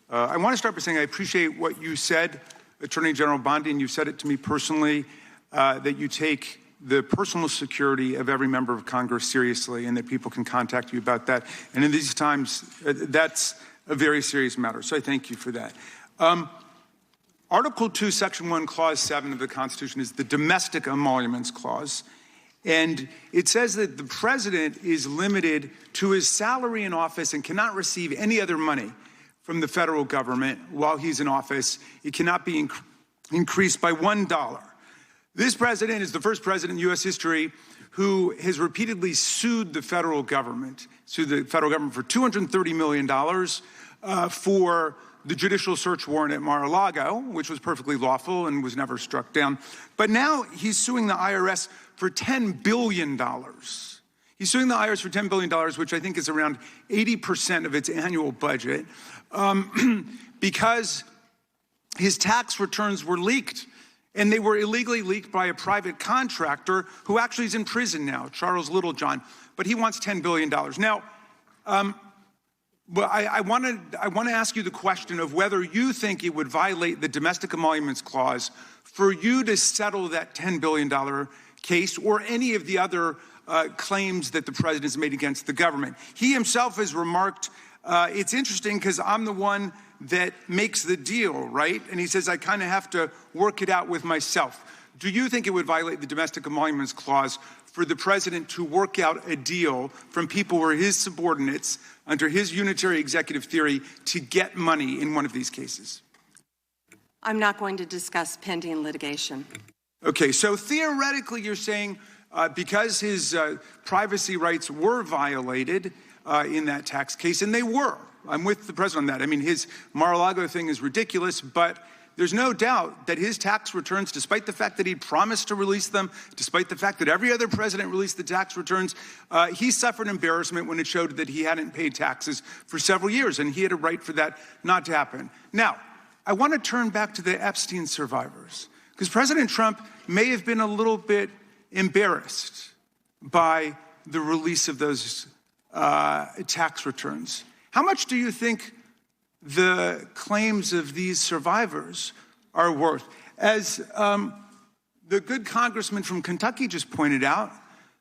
I want to start by saying I appreciate what you said, Attorney General Bondi, and you said it to me personally, that you take the personal security of every member of Congress seriously and that people can contact you about that. And in these times, that's a very serious matter. So I thank you for that. Article 2, Section 1, Clause 7 of the Constitution is the Domestic Emoluments Clause. And it says that the president is limited to his salary in office and cannot receive any other money from the federal government while he's in office. It cannot be increased by $1. This president is the first president in U.S. history who has repeatedly sued the federal government for $230 million for the judicial search warrant at Mar-a-Lago, which was perfectly lawful and was never struck down. But now he's suing the IRS for $10 billion. He's suing the IRS for $10 billion, which I think is around 80% of its annual budget, because his tax returns were leaked. And they were illegally leaked by a private contractor who actually is in prison now, Charles Littlejohn. But he wants $10 billion. Now, well, I want to ask you the question of whether you think it would violate the Domestic Emoluments Clause for you to settle that $10 billion case or any of the other claims that the president has made against the government. He himself has remarked, it's interesting because I'm the one that makes the deal, right? And he says, I kind of have to work it out with myself. Do you think it would violate the Domestic Emoluments Clause for the president to work out a deal from people who are his subordinates under his unitary executive theory to get money in one of these cases? I'm not going to discuss pending litigation. Okay, so theoretically you're saying because his privacy rights were violated in that tax case, and they were. I'm with the president on that. I mean, his Mar-a-Lago thing is ridiculous, but there's no doubt that his tax returns, despite the fact that he promised to release them, despite the fact that every other president released the tax returns, he suffered embarrassment when it showed that he hadn't paid taxes for several years, and he had a right for that not to happen. Now, I want to turn back to the Epstein survivors, because President Trump may have been a little bit embarrassed by the release of those tax returns. How much do you think the claims of these survivors are worth? As the good congressman from Kentucky just pointed out,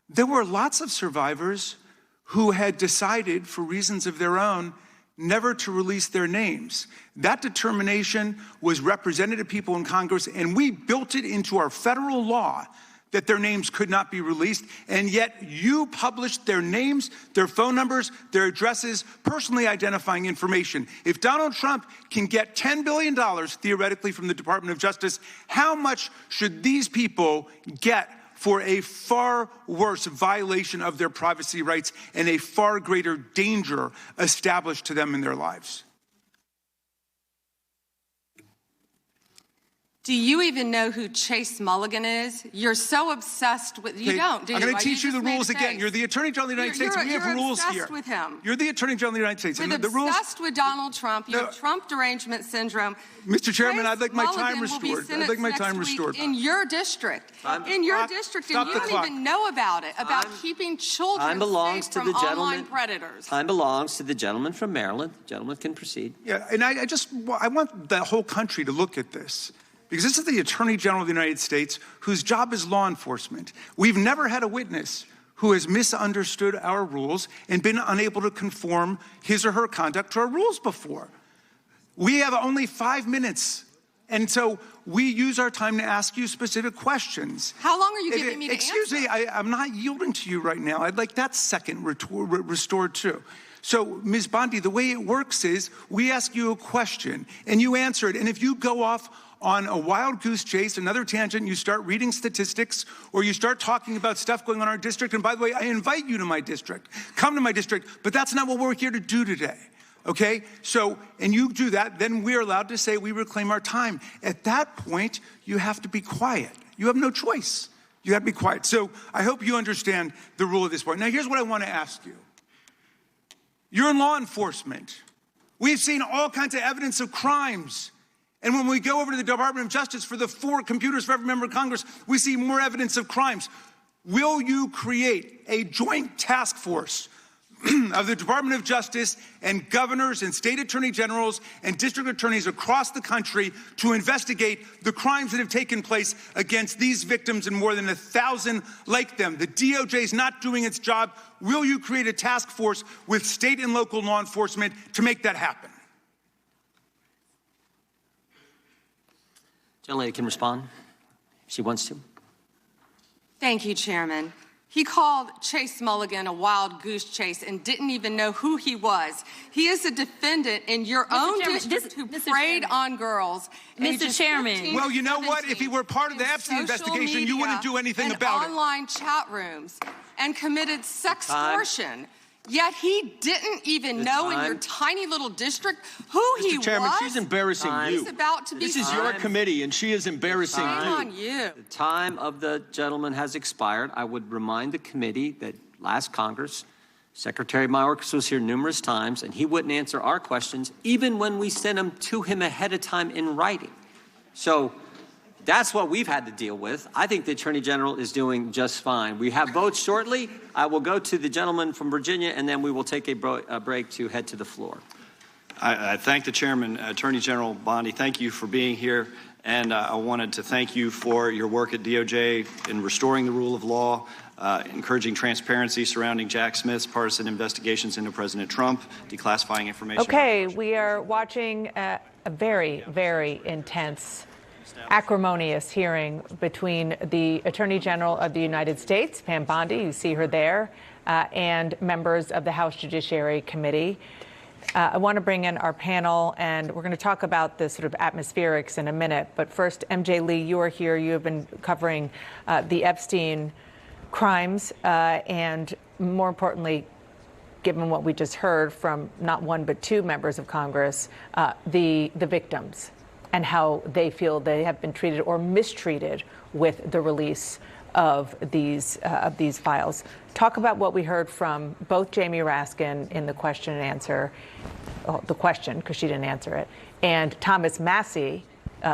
there were lots of survivors who had decided, for reasons of their own, never to release their names. That determination was represented to people in Congress, and we built it into our federal law that their names could not be released, and yet you published their names, their phone numbers, their addresses, personally identifying information. If Donald Trump can get $10 billion, theoretically, from the Department of Justice, how much should these people get for a far worse violation of their privacy rights and a far greater danger established to them in their lives? Do you even know who Chase Mulligan is? You're so obsessed with, you don't, do you? I'm going to teach you the rules again. You're the Attorney General of the United States. We have rules here. You're obsessed with him. You're the Attorney General of the United States. You're obsessed with Donald Trump. You have Trump derangement syndrome. Mr. Chairman, I'd like my time restored. I'd like my time restored. In your district. In your district, and you don't even know about it, about keeping children safe from online predators. Time belongs to the gentleman from Maryland. The gentleman can proceed. Yeah, and I want the whole country to look at this. Because this is the Attorney General of the United States, whose job is law enforcement. We've never had a witness who has misunderstood our rules and been unable to conform his or her conduct to our rules before. We have only 5 minutes, and so we use our time to ask you specific questions. How long are you giving me to answer? Excuse me, I'm not yielding to you right now. I'd like that second restored too. So, Ms. Bondi, the way it works is we ask you a question, and you answer it, and if you go off on a wild goose chase, another tangent, you start reading statistics, or you start talking about stuff going on in our district. And by the way, I invite you to my district. Come to my district, but that's not what we're here to do today, okay? So, and you do that, then we're allowed to say we reclaim our time. At that point, you have to be quiet. You have no choice. You have to be quiet. So I hope you understand the rule at this point. Now, here's what I want to ask you. You're in law enforcement. We've seen all kinds of evidence of crimes. And when we go over to the Department of Justice for the 4 computers for every member of Congress, we see more evidence of crimes. Will you create a joint task force of the Department of Justice and governors and state attorney generals and district attorneys across the country to investigate the crimes that have taken place against these victims and more than 1,000 like them. The DOJ is not doing its job. Will you create a task force with state and local law enforcement to make that happen? Gentlelady can respond if she wants to. Thank you, Chairman. He called Chase Mulligan a wild goose chase and didn't even know who he was. He is a defendant in your own district who preyed on girls. Mr. Chairman. Well, you know what? If he were part of the Epstein investigation, you wouldn't do anything about it. Online chat rooms and committed sextortion. Yet he didn't even know in your tiny little district who he was. Mr. Chairman, she's embarrassing you. He's about to be This is your committee, and she is embarrassing you. Shame on you. The time of the gentleman has expired. I would remind the committee that last Congress, Secretary Mayorkas was here numerous times, and he wouldn't answer our questions, even when we sent them to him ahead of time in writing. So that's what we've had to deal with. I think the Attorney General is doing just fine. We have votes shortly. I will go to the gentleman from Virginia, and then we will take a break to head to the floor. I thank the Chairman, Attorney General Bondi. Thank you for being here. And I wanted to thank you for your work at DOJ in restoring the rule of law, encouraging transparency surrounding Jack Smith's partisan investigations into President Trump, declassifying information. Okay, we are watching a very, very intense, acrimonious hearing between the Attorney General of the United States, Pam Bondi, you see her there, and members of the House Judiciary Committee. I want to bring in our panel, and we're going to talk about the sort of atmospherics in a minute. But first, MJ Lee, you are here. You have been covering the Epstein crimes, and more importantly, given what we just heard from not one but two members of Congress, the victims and how they feel they have been treated or mistreated with the release of these files. Talk about what we heard from both Jamie Raskin in the question and answer, the question, because she didn't answer it, and Thomas Massie,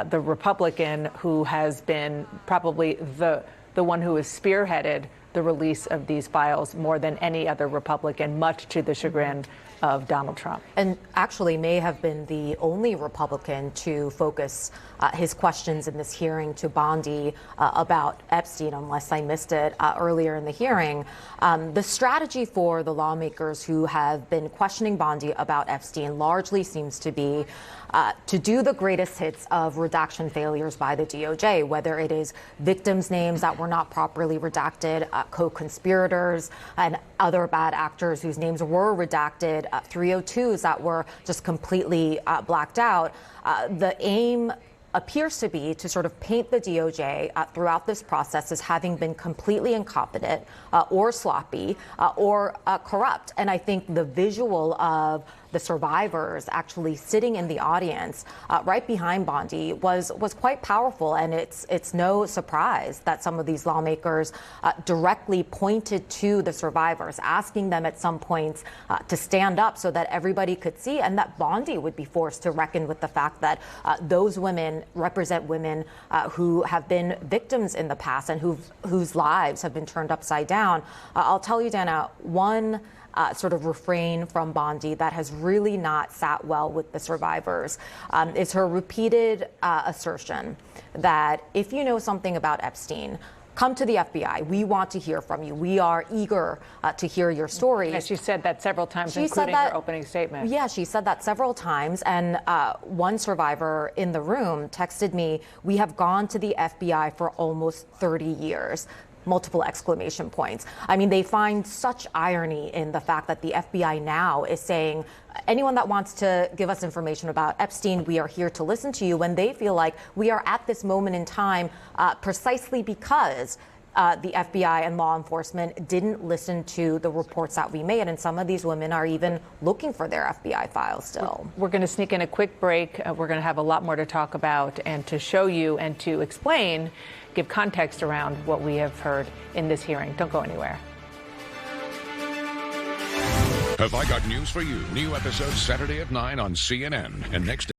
the Republican who has been probably the one who has spearheaded the release of these files more than any other Republican, much to the chagrin of Donald Trump. And actually may have been the only Republican to focus his questions in this hearing to Bondi about Epstein, unless I missed it earlier in the hearing. The strategy for the lawmakers who have been questioning Bondi about Epstein largely seems to be to do the greatest hits of redaction failures by the DOJ, whether it is victims' names that were not properly redacted, co-conspirators, and other bad actors whose names were redacted, 302s that were just completely blacked out. The aim appears to be to sort of paint the DOJ throughout this process as having been completely incompetent or sloppy or corrupt. And I think the visual of the survivors actually sitting in the audience right behind Bondi was quite powerful. And it's no surprise that some of these lawmakers directly pointed to the survivors, asking them at some points to stand up so that everybody could see, and that Bondi would be forced to reckon with the fact that those women represent women who have been victims in the past and whose lives have been turned upside down. I'll tell you, Dana, one sort of refrain from Bondi that has really not sat well with the survivors is her repeated assertion that if you know something about Epstein, come to the FBI. We want to hear from you. We are eager to hear your story. Yes, she said that several times, including her opening statement. Yeah, she said that several times. And one survivor in the room texted me, "We have gone to the FBI for almost 30 years. Multiple exclamation points. I mean, they find such irony in the fact that the FBI now is saying, anyone that wants to give us information about Epstein, we are here to listen to you, when they feel like we are at this moment in time precisely because the FBI and law enforcement didn't listen to the reports that we made. And some of these women are even looking for their FBI files still. We're going to sneak in a quick break. We're going to have a lot more to talk about and to show you and to explain, give context around what we have heard in this hearing. Don't go anywhere. Have I Got News for You? New episodes Saturday at 9 on CNN. And next